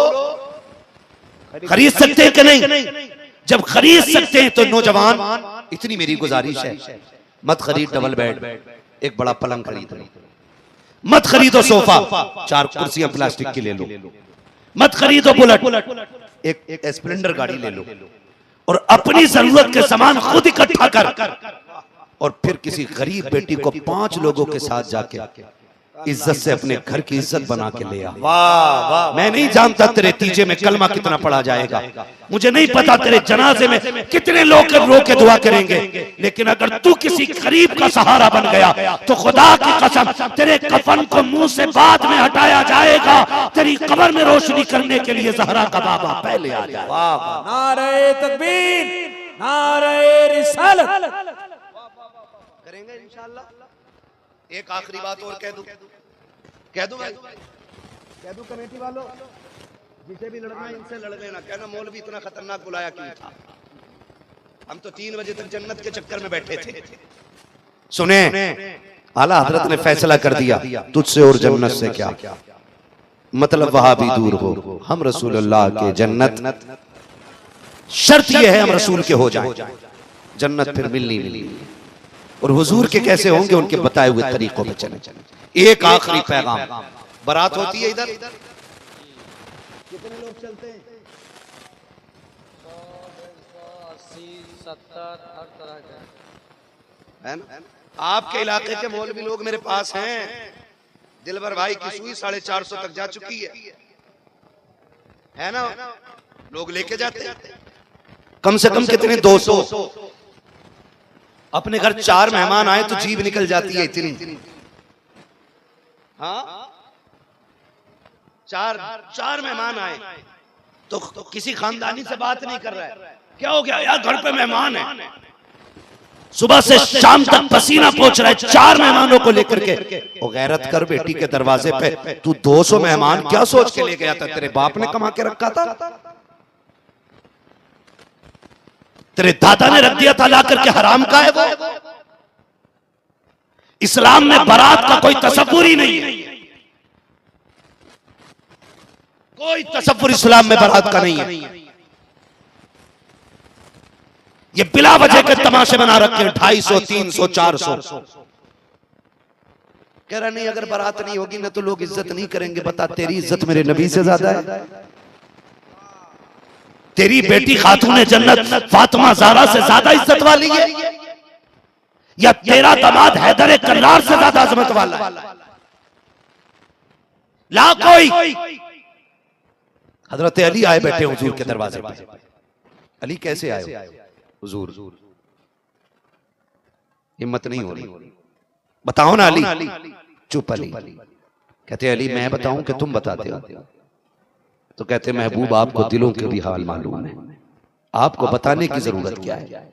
खरीद सकते हैं कि नहीं? जब खरीद सकते हैं तो नौजवान, इतनी मेरी गुजारिश है, मत खरीद डबल बेड, एक बड़ा पलंग खरीद लो। मत खरीदो सोफा, 4 कुर्सियां प्लास्टिक की ले लो। मत खरीदो बुलेट, एक स्प्लेंडर गाड़ी ले लो, और अपनी जरूरत के सामान खुद इकट्ठा कर, और फिर किसी गरीब बेटी को 5 लोगों के साथ जाके इज्जत से अपने घर की इज्जत बना के ले आ। वाह वाह, मैं नहीं जानता तेरे तीजे में कलमा कितना पढ़ा जाएगा, मुझे नहीं पता तेरे जनाजे में कितने लोग रो के दुआ करेंगे, लेकिन अगर तू किसी गरीब का सहारा बन गया तो खुदा की कसम तेरे कफन को मुंह से बाद में हटाया जाएगा, तेरी कब्र में रोशनी करने के लिए ज़हरा का बाबा पहले आ जाए। वाह वाह, नारे तकबीर, नारे रिसालत करेंगे इंशाअल्लाह। एक आखिरी बात और कह दूं भाई, कह दूं कमेटी वालों, जिसे भी लड़ना है इनसे लड़ लेना, कहना मौलवी इतना खतरनाक बुलाया क्यों था, हम तो 3 बजे तक जन्नत के चक्कर में बैठे थे। सुने, आला हजरत ने फैसला कर दिया, तुझसे और जन्नत से क्या मतलब, वहां भी दूर हो, हम रसूलुल्लाह के जन्नत, शर्त यह है हम रसूल के हो जाएं, जन्नत फिर मिलनी मिली। और हुजूर के कैसे होंगे, उनके बताए हुए तरीकों पे चले। एक आखिरी पैगाम, बारात होती है इधर, कितने लोग चलते हैं? 100, 80, 70, हर तरह का है ना। आपके इलाके के मौलवी लोग मेरे पास हैं, दिलबर भाई की सुई 450 तक जा चुकी है ना, लोग लेके जाते हैं। कम से कम कितने 200। अपने घर 4 मेहमान आए तो जीभ निकल जाती है इतनी। हाँ, 4 मेहमान आए तो किसी खानदानी से बात नहीं कर रहा है, क्या हो गया यार, घर पे मेहमान है, सुबह से शाम तक पसीना पहुंच रहा है, 4 मेहमानों को लेकर के। ओ गैरत कर बेटी के दरवाजे पे, तू 200 मेहमान क्या सोच के ले गया था? तेरे बाप ने कमा के रखा था, तेरे दादा ने रख दिया था ला करके, हराम का है वो। इस्लाम में बारात का कोई तसव्वुर ही नहीं है, कोई तसव्वुर इस्लाम में बारात का नहीं है। ये बिला वजह के तमाशे बना रखे हैं, 250, 300, 400। कह रहा नहीं, अगर बारात नहीं होगी ना तो लोग इज्जत नहीं करेंगे। बता, तेरी इज्जत मेरे नबी से ज्यादा है? तेरी बेटी खातून जन्नत फातिमा ज़हरा से ज्यादा इज्जत वाली है, या तेरा दामाद हैदर कल्लार से ज्यादा अजमत वाला है? ला कोई। हजरत अली आए बैठे हुजूर के दरवाजे पर। अली कैसे आए हुजूर? हिम्मत नहीं हो रही, बताओ ना अली। चुप अली। कहते अली मैं बताऊं कि तुम बताते हो? तो कहते महबूब आपको दिलों के भी हाल मालूम है, आपको बताने की जरूरत क्या है?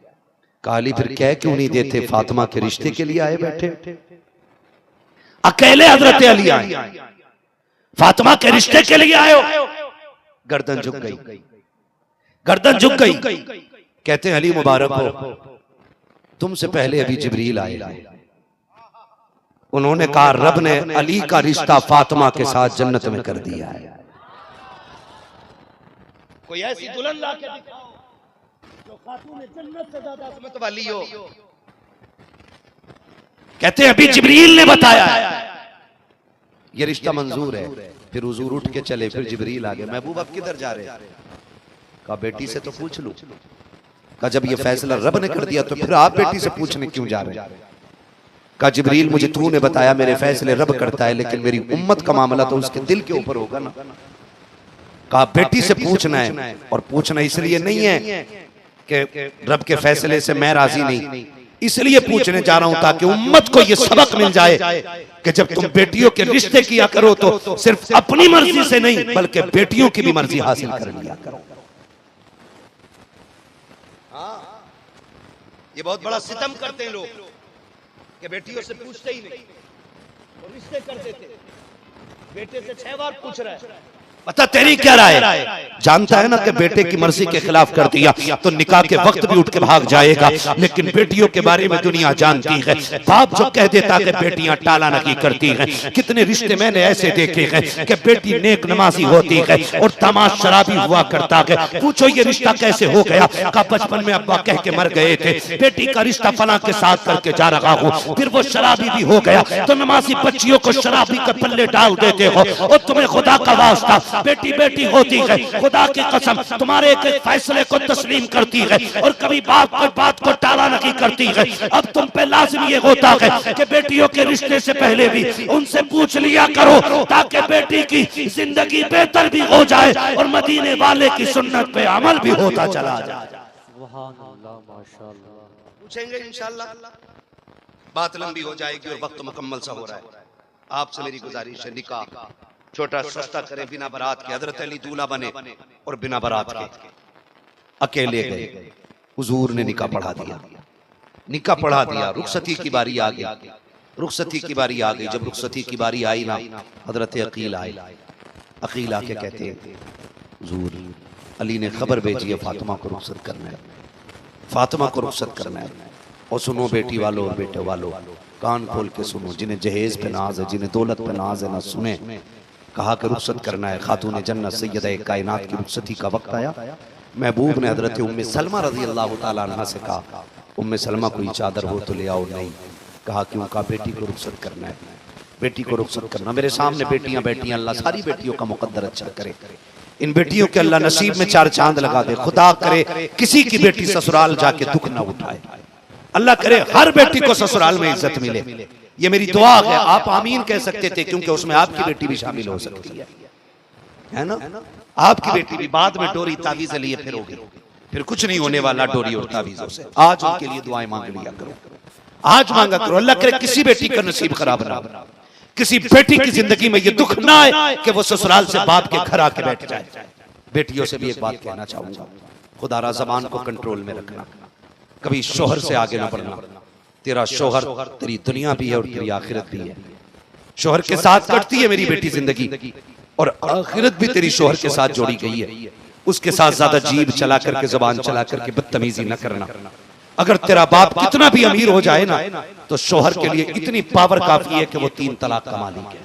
कहा अली फिर कह क्यों नहीं देते? फातिमा के रिश्ते के लिए आए बैठे, अकेले हजरत अली आए, फातिमा के रिश्ते के लिए आए हो। गर्दन झुक गई, गर्दन झुक गई। कहते अली मुबारक हो, तुमसे पहले अभी जिब्रील आए, उन्होंने कहा रब ने अली का रिश्ता फातिमा के साथ जन्नत में कर दिया है। कोई ऐसी दुल्हन ला के दिखाओ जो खातून जन्नत से ज्यादा अजमत वाली हो। कहते अभी जिब्रील ने बताया ये रिश्ता मंजूर है। फिर हुजूर उठ के चले, फिर जिब्रील आ गए। महबूब अब किधर जा रहे? कहा बेटी से तो पूछ लूं। कहा जब ये फैसला रब ने कर दिया तो फिर आप बेटी से पूछने क्यों जा रहे हैं? कहा जिब्रील मुझे तूने बताया मेरे फैसले रब करता है, लेकिन मेरी उम्मत का मामला तो उसके दिल के ऊपर होगा ना। कहा बेटी से पूछना है, और पूछना इसलिए नहीं है कि रब के फैसले से मैं राजी नहीं, इसलिए पूछने जा रहा हूं ताकि उम्मत को यह सबक मिल जाए कि जब तुम बेटियों के रिश्ते किया करो तो सिर्फ अपनी मर्जी से नहीं बल्कि बेटियों की भी मर्जी हासिल कर लिया करो। ये बहुत बड़ा सितम करते हैं लोग कि बेटियों से पूछते ही नहीं और रिश्ते कर देते। बेटे से 6 बार पूछ रहा है, बता तेरी क्या राय है? जानता है ना कि बेटे की मर्जी के खिलाफ कर दिया तो निकाह के वक्त भी उठ के भाग जाएगा, लेकिन बेटियों के बारे में दुनिया जानती है। बाप जो कह देता कि बेटियां टाला नहीं करती हैं। कितने रिश्ते मैंने ऐसे देखे हैं कि बेटी नेक नमाजी होती है और दामाद शराबी हुआ करता है। पूछो ये रिश्ता कैसे हो गया? का बचपन में अब्बा कह के मर गए थे, बेटी का रिश्ता फलां के साथ करके जा रहा हूँ, फिर वो शराबी भी हो गया तो नमाजी बच्चियों को शराबी के पल्ले डाल देते हो। और तुम्हें खुदा का वास्ता, बेटी बेटी होती है, खुदा की कसम तुम्हारे एक फैसले को तस्लीम करती है और कभी बात को टाला नहीं करती है। अब तुम पे लाजिम ये होता है कि बेटियों के रिश्ते से पहले भी उनसे पूछ लिया करो ताकि बेटी की जिंदगी बेहतर भी हो जाए और मदीने वाले की सुन्नत पे अमल भी होता चला जाए। पूछेंगे इंशाअल्लाह, बात लंबी हो जाएगी और वक्त मुकम्मल सा हो रहा है। आपसे मेरी गुजारिश है निकाह छोटा सस्ता करे, बिना बारात के। हजरत अली दूल्हा बने और बिना बारात के अकेले गए। हुजूर ने निकाह पढ़ा दिया, निकाह पढ़ा दिया। रुखसती की बारी आ गई, रुखसती की बारी आ गई। जब रुखसती की बारी आई ना, हजरत अकील आए। अकील आके कहते हैं हुजूर अली ने खबर भेजी है फातिमा को रुखसत करना है, फातिमा को रुखसत करना है। और सुनो बेटी वालों और बेटे वालों, कान खोल के सुनो, जिन्हें जहेज पे नाज है, जिन्हें दौलत पे नाज है ना सुने। कहा कि रुखसत करना है। खातून जन्नत सैयदा कायनात की रुखसती का वक्त आया। महबूब ने हजरत उम्मे सलमा रजी अल्लाह तआला अन्हा से कहा उम्मे सलमा कोई चादर हो तो ले आओ। नहीं। कहा क्यों? कहा बेटी को रुखसत करना है, बेटी को रुखसत करना। मेरे सामने बेटियां बैठी, अल्लाह सारी बेटियों का मुकद्दर अच्छा करे। इन बेटियों के अल्लाह नसीब में 4 चांद लगा दे। खुदा करे किसी की बेटी ससुराल जाके दुख ना उठाए। अल्लाह करे हर बेटी को ससुराल में इज्जत मिले। ये मेरी दुआ है। आप आमीन कह सकते थे क्योंकि उसमें आपकी बेटी भी शामिल हो सकती है ना? आपकी बेटी भी बाद में डोरी तावीज़ लिए फिर होगी, फिर कुछ नहीं होने वाला डोरी और तावीज़ों से। आज उनके लिए दुआएं मांग लिया करो, आज मांगा करो। अल्लाह करे किसी बेटी का नसीब खराब ना हो, किसी बेटी की जिंदगी में ये दुख ना आए कि वो ससुराल से बाप के घर आके बैठ जाए। बेटियों से भी एक बात कहना चाहूंगा, खुदारा ज़बान को कंट्रोल में रखना, कभी शोहर से आगे ना बढ़ना। तेरा शोहर तेरी दुनिया भी है और तेरी आखिरत भी है। शोहर के साथ कटती है मेरी बेटी जिंदगी और आखिरत भी तेरी शोहर के साथ जोड़ी गई है। उसके साथ ज्यादा जीभ चला करके, जुबान चला करके बदतमीजी न करना। अगर तेरा बाप कितना भी अमीर हो जाए ना तो शोहर के लिए इतनी पावर काफी है कि वो 3 तलाक का मालिक है।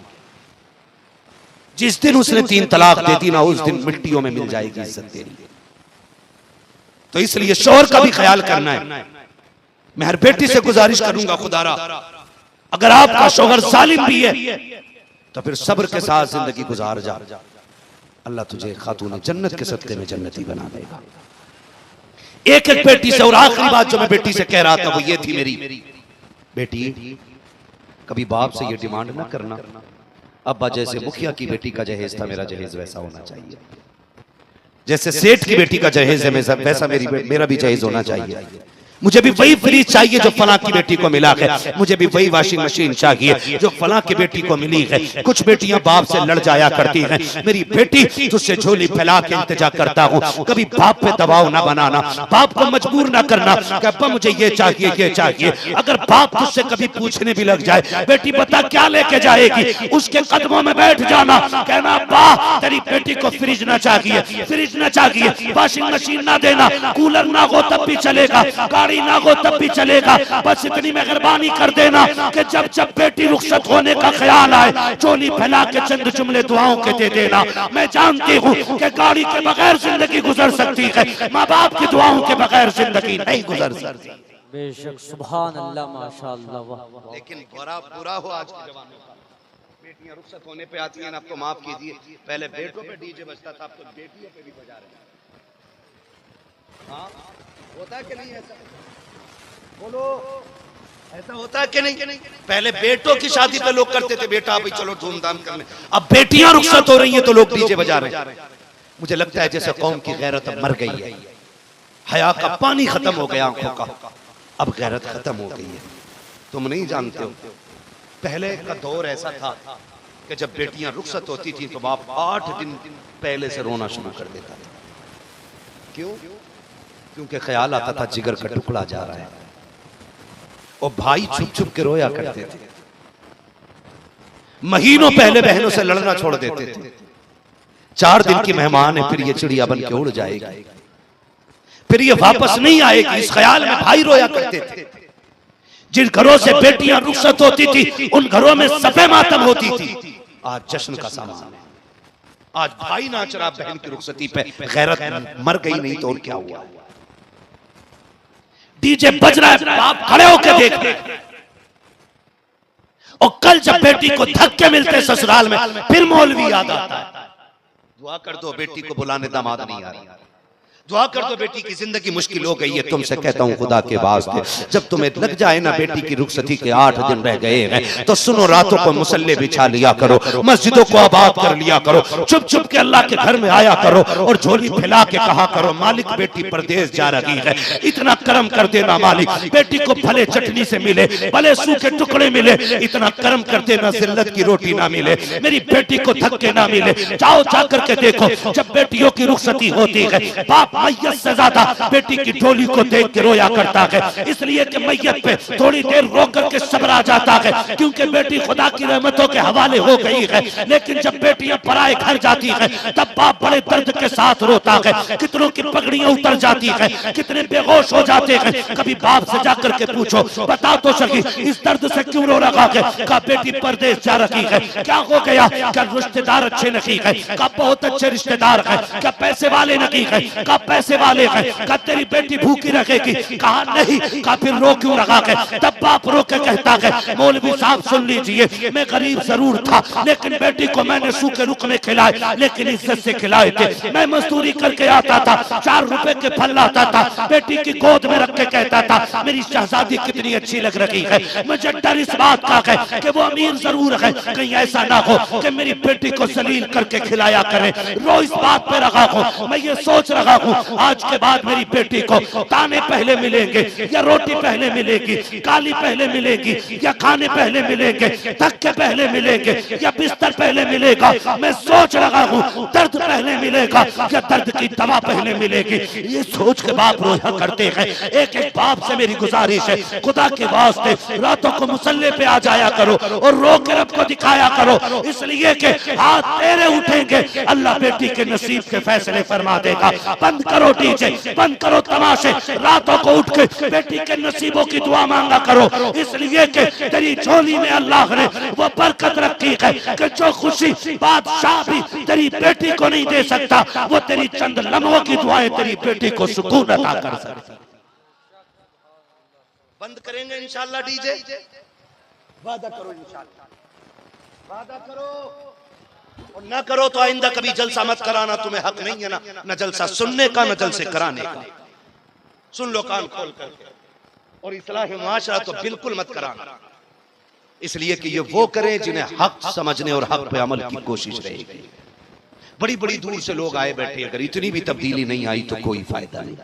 जिस दिन उसने 3 तलाक दे दी ना, उस दिन मिट्टियों में मिल जाएगी इज्जत तेरी। तो इसलिए शोहर का भी ख्याल करना है। मैं हर बेटी से गुजारिश करूंगा खुदारा अगर आपका शौहर जालिम भी है तो फिर सब्र के साथ जिंदगी गुजार जा, अल्लाह तुझे खातून जन्नत के सदके में जन्नती बना देगा। एक एक बेटी से, और आखिरी बात जो मैं बेटी से कह रहा था वो ये थी, मेरी बेटी कभी बाप से ये डिमांड ना करना, अब्बा जैसे मुखिया की बेटी का जहेज था मेरा जहेज वैसा होना चाहिए, जैसे सेठ की बेटी का जहेज है वैसा मेरा भी जहेज होना चाहिए। मुझे भी वही फ्रिज चाहिए जो फलां की बेटी को मिला है, मुझे भी वही वॉशिंग मशीन चाहिए जो फलां की बेटी को मिली है। कुछ बेटियां बाप से लड़ जाया करती हैं, मेरी बेटी तुझसे झोली फैला के इंतजार करता हूं, कभी बाप पे दबाव ना बनाना, बाप को मजबूर ना करना कि अब्बा मुझे ये चाहिए ये चाहिए। अगर बाप तुझसे कभी पूछने भी लग जाए बेटी बता क्या लेके जाएगी, उसके कदमों में बैठ जाना, कहना अब्बा तेरी बेटी को फ्रिज ना चाहिए, फ्रिज ना चाहिए, वॉशिंग मशीन ना देना, कूलर ना हो तब भी चलेगा, ना हो तब भी चलेगा, बस इतनी मेहरबानी कर देना कि जब जब बेटी रुखसत होने का ख्याल आए चोली फैला के चंद जुमले दुआओं के दे देना। मैं जानती हूँ कि गाड़ी के बगैर जिंदगी गुजर सकती है, माँ बाप की दुआओं के बगैर जिंदगी नहीं गुजर सकती। बेशक, सुभान अल्लाह, माशाअल्लाह, वाह। लेकिन बुरा हो आज के जमाने का, बेटियां रुखसत होने पे आती हैं, आपको माफ कीजिए, पहले बेटों पे डीजे बजता था, अब तो बेटियों पे भी बजा रहे हैं। हाँ, होता है कि नहीं ऐसा? बोलो, ऐसा होता है कि नहीं? पहले बेटों की शादी पे लोग करते थे बेटा भाई चलो धूमधाम करने, अब बेटियां रुखसत हो रही हैं तो लोग डीजे बजा रहे हैं। मुझे लगता है जैसे कौम की गैरत अब मर गई है, हया का पानी खत्म हो गया आंखों का, अब गैरत खत्म हो गई है। तुम नहीं जानते हो, पहले का दौर ऐसा था कि जब बेटियां रुखसत होती थी तो बाप 8 दिन पहले से रोना शुरू कर देता था। क्यों? क्योंकि ख्याल आता था जिगर का टुकड़ा जा रहा है, और भाई छुप छुप के रोया करते थे। महीनों पहले बहनों से लड़ना छोड़ देते थे, 4 दिन की मेहमान है फिर ये चिड़िया बन के उड़ जाएगी, फिर ये वापस नहीं आएगी, इस ख्याल में भाई रोया करते थे। जिन घरों से बेटियां रुखसत होती थी उन घरों में सफे मातम होती थी, आज जश्न का सामान है। आज भाई नाच रहा बहन की रुखसती पे, गैरत मर गई नहीं तो और क्या हुआ? डीजे बज रहा है, बाप खड़े होकर देख रहे हैं, और कल जब बेटी को धक्के मिलते ससुराल में फिर मौलवी याद आता है। दुआ कर दो बेटी को बुलाने दामाद नहीं आ रहा, दुआ कर दो बेटी की जिंदगी मुश्किल हो गई है। तुमसे कहता हूं खुदा के वास्ते, जब तुम्हें लग जाए ना बेटी की रुखसती के 8 दिन रह गए हैं तो सुनो, रातों को मुसल्ले बिछा लिया करो, मस्जिदों को आबाद कर लिया करो, चुप चुप के अल्लाह के घर में आया करो और झोली फैला के कहा करो मालिक बेटी परदेश जा रही है, इतना करम कर देना मालिक, बेटी को भले चटनी से मिले भले सूखे टुकड़े मिले, इतना करम कर देना जिल्लत की रोटी ना मिले, मेरी बेटी को धक्के ना मिले। जाओ जाकर के देखो, जब बेटियों की रुखसती होती है बाप मैयत से ज्यादा बेटी की डोली को देख के रोया करता है, इसलिए कि मैयत पे थोड़ी देर रो करके सब्र आ जाता है, क्योंकि बेटी खुदा की रहमतों के हवाले हो गई है। लेकिन जब बेटियां पराए घर जाती है तब बाप बड़े दर्द के साथ रोता है, कितनों की पगड़ियां उतर जाती है, कितने बेहोश हो जाते हैं। कभी बाप से जाकर के पूछो, बता तो सही इस दर्द से क्यों रो रहा है? का बेटी परदेश जा रही है, क्या हो गया? क्या रिश्तेदार अच्छे नहीं है? का बहुत अच्छे रिश्तेदार है? क्या पैसे वाले नहीं है? का पैसे वाले हैं? का तेरी बेटी भूखी रखेगी? कहा नहीं। का फिर रो क्यों रहा है? तब बाप रो के कहता है मौलवी साहब सुन लीजिए, मैं गरीब जरूर था लेकिन बेटी को मैंने सूखे रुकने खिलाए, लेकिन इज्जत से खिलाए थे। मैं मजदूरी करके आता था, 4 रुपए के फल लाता था, बेटी की गोद में रख के कहता था मेरी शहजादी कितनी अच्छी लग रही है। मुझे डर इस बात का है कि वो अमीर जरूर है, कहीं ऐसा ना हो कि मेरी बेटी को जलील करके खिलाया करे। रो इस बात पे रहा हूँ, मैं ये सोच रहा हूँ आज के बाद मेरी बेटी को ताने पहले मिलेंगे या रोटी पहले मिलेगी, गाली पहले मिलेगी या खाने पहले मिलेंगे, धक्के पहले मिलेंगे या बिस्तर पहले मिलेगा। मैं सोच रहा हूँ दर्द पहले मिलेगा या दर्द की दवा पहले मिलेगी। ये सोच के बाप रोया करते हैं। एक एक बाप से मेरी गुजारिश है, खुदा के वास्ते रातों को मुसल्ले पे आ जाया करो और रो के रब को दिखाया करो, इसलिए कि हाथ तेरे उठेंगे, अल्लाह बेटी के नसीब के फैसले फरमा देगा। बंद करो डीजे, बंद करो तमाशे, रातों को उठ के बेटी के नसीबों की दुआ मांगा करो, इसलिए कि तेरी झोली में अल्लाह ने वो बरकत रखी है कि जो खुशी बादशाह भी तेरी बेटी को नहीं दे सकता, वो तेरी चंद लम्हों की दुआएं तेरी बेटी को सुकून अता कर सकती। बंद करेंगे इंशाअल्लाह डीजे। वादा करो इंशाअल्लाह, वादा करो, और ना करो तो आइंदा कभी जलसा मत कराना, तुम्हें हक नहीं है ना न जलसा सुनने का न जलसे कराने का। सुन लो कान खोल करके, और इस्लाह मुआशरा तो बिल्कुल मत कराना, इसलिए कि ये वो करें जिन्हें हक समझने और हक पे अमल की कोशिश रहेगी। बड़ी बड़ी दूर से लोग आए बैठे, अगर इतनी भी तब्दीली नहीं आई तो कोई फायदा नहीं।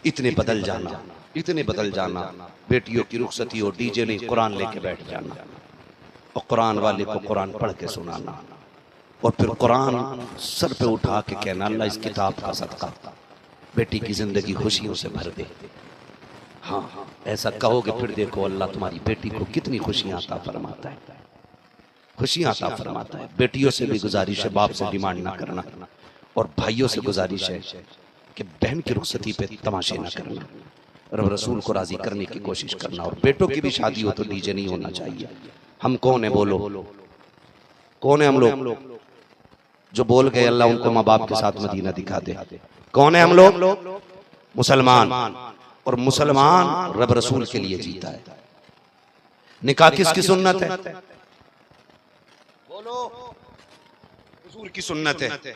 इतने बदल जाना, इतने बदल जाना, बेटियों की रुखसती और डीजे नहीं, कुरान लेके बैठ जाना और कुरान वाले को कुरान पढ़ के सुनाना, और फिर कुरान सर पे उठा के कहना अल्लाह इस किताब का सदका बेटी की जिंदगी खुशियों से भर दे। हाँ, ऐसा कहोगे फिर देखो अल्लाह तुम्हारी बेटी को कितनी खुशियां अता फरमाता है, खुशियां अता फरमाता है। बेटियों से भी गुजारिश है बाप से डिमांड ना करना, और भाइयों से गुजारिश है कि बहन की रुखसती पे तमाशे ना करना, रब रसूल को राजी करने की कोशिश करना। और बेटों की भी शादी हो तो डीजे नहीं होना चाहिए। हम कौन है बोलो, कौन है हम लोग जो बोल गए अल्लाह उनको माँ बाप के साथ मदीना दिखा दे? कौन है हम लोग? मुसलमान, और मुसलमान रब रसूल के लिए जीता है। निकाह किसकी सुन्नत है? बोलो, हुजूर की सुन्नत है।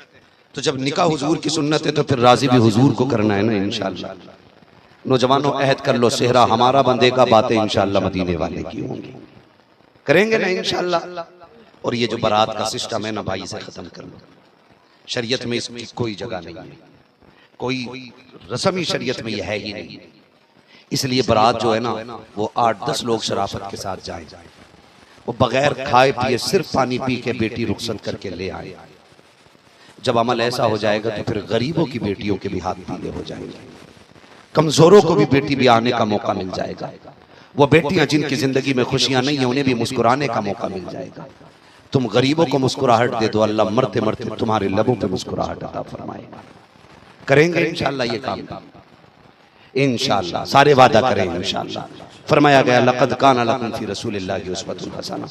तो जब निकाह हुजूर की सुन्नत है तो फिर राजी भी हुजूर को करना है ना इंशाअल्लाह। नौजवानों अहद कर लो, सेहरा हमारा बंदेगा, बातें इंशाअल्लाह मदीने वाले की होंगी, करेंगे ना इंशाअल्लाह। और ये जो बारात का सिस्टम है ना भाई, से खत्म कर लो। शरीयत में इसकी कोई जगह नहीं है, कोई रस्मी शरीयत में यह है ही नहीं। इसलिए बारात जो है ना वो 8-10 लोग शराफत के साथ जाए, वो बगैर खाए पिए सिर्फ पानी पी के बेटी रुखसत करके ले आए। जब अमल ऐसा हो जाएगा तो फिर गरीबों की बेटियों के भी हाथ पीले हो जाएंगे, कमजोरों को भी बेटी भी आने का मौका मिल जाएगा। वो बेटियां जिनकी जिंदगी में खुशियां नहीं है उन्हें भी मुस्कुराने का मौका मिल जाएगा। तुम गरीबों को मुस्कुराहट दे दो, अल्लाह मरते मरते तुम्हारे लबों पे मुस्कुराहट अता फरमाएगा। करेंगे इंशाअल्लाह ये काम, इंशाअल्लाह सारे वादा करें इंशाअल्लाह। फरमाया गया लक़द काना लकुम फ़ी रसूलिल्लाहि उस्वतुन हसना,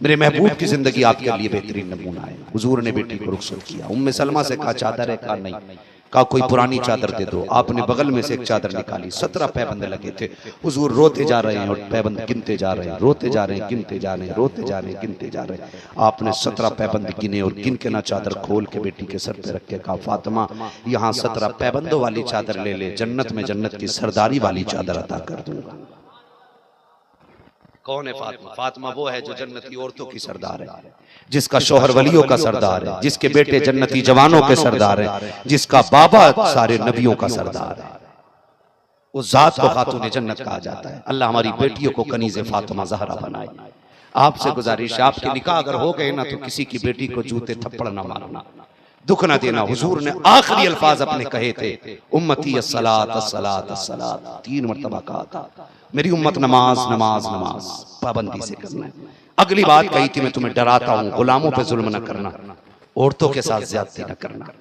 मेरे महबूब की जिंदगी आपके लिए बेहतरीन नमूना है। हुजूर ने बेटी को रुखसत किया। उम्मे सलमा से कहा चादर है? कहा नहीं। कहा कोई पुरानी चादर दे दो। आपने बगल में से एक चादर निकाली, 17 पैबंद लगे थे। हुजूर रोते जा रहे हैं और पैबंद गिनते जा रहे हैं, रोते जा रहे हैं, गिनते जा रहे हैं, रोते जा रहे हैं, गिनते जा रहे हैं। आपने 17 पैबंद गिने और गिन के ना चादर खोल के बेटी के सर पे रख के कहा फातिमा यहाँ 17 पैबंदों वाली चादर ले ले, जन्नत में जन्नत की सरदारी वाली चादर अता कर दूंगा। कौन है फातिमा? फातिमा वो है जो जन्नती औरतों की सरदार है, जिसका शौहर वलियों का सरदार है, जिसके बेटे जन्नती जवानों के सरदार है, जिसका बाबा सारे नबियों का सरदार है। उस जात को खातून जन्नत कहा जाता है। अल्लाह हमारी बेटियों को कनीज़े फातिमा ज़हरा बनाए। आपसे गुजारिश है, आपके निकाह अगर हो गए ना तो किसी की बेटी को जूते थप्पड़ ना मारना, दुख ना देना। हुजूर ने आखिरी अल्फाज अपने कहे थे, उम्मती अस्सलात अस्सलात अस्सलात, 3 मरतबा कहा था, मेरी उम्मत नमाज नमाज नमाज पाबंदी से करना है। अगली बात कही थी, मैं तुम्हें डराता हूं गुलामों पे जुल्म न करना, औरतों के साथ ज्यादती न करना,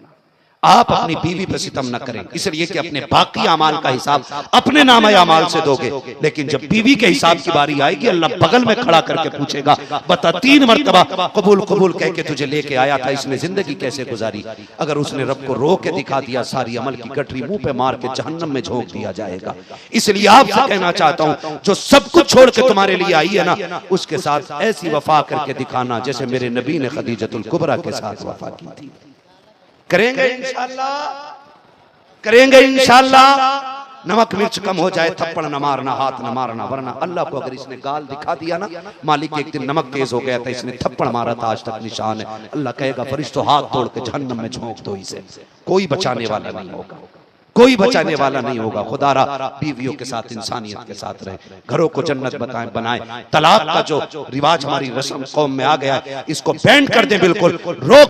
आप अपनी बीवी पे सितम न करें, इसलिए कि अपने बाकी अमाल का हिसाब अपने नामे अमाल से दोगे, लेकिन जब बीवी के हिसाब की बारी आएगी अल्लाह बगल में खड़ा करके पूछेगा, बता 3 मरतबा कबूल कबूल कह के तुझे लेके आया था, इसने जिंदगी कैसे गुजारी? अगर उसने रब को रो के दिखा दिया, सारी अमल की गठरी मुंह पे मार के जहन्नम में झोंक दिया जाएगा। इसलिए आपसे कहना चाहता हूं, जो सब कुछ छोड़ के तुम्हारे लिए आई है ना, उसके साथ ऐसी वफा करके दिखाना जैसे मेरे नबी ने खदीजतुल कुबरा के साथ वफा की थी। करेंगे इंशाअल्लाह, करेंगे इंशाअल्लाह। नमक मिर्च कम हो जाए, थप्पड़ न मारना, हाथ न मारना, वरना अल्लाह को अगर इसने गाल दिखा दिया ना, मालिक एक दिन नमक तेज हो गया था, इसने थप्पड़ मारा था, आज तक निशान है। अल्लाह कहेगा फरिश्तों हाथ तोड़ के जहन्नम में झोंक दो इसे, कोई बचाने वाला नहीं होगा, कोई बचाने वाला नहीं होगा। खुदारा बीवियों के साथ इंसानियत के साथ रहे, घरों को जन्नत बनाए। तलाक का जो रिवाज हमारी रस्म कौम में आ गया है, इसको बैंड कर दे, बिल्कुल रोक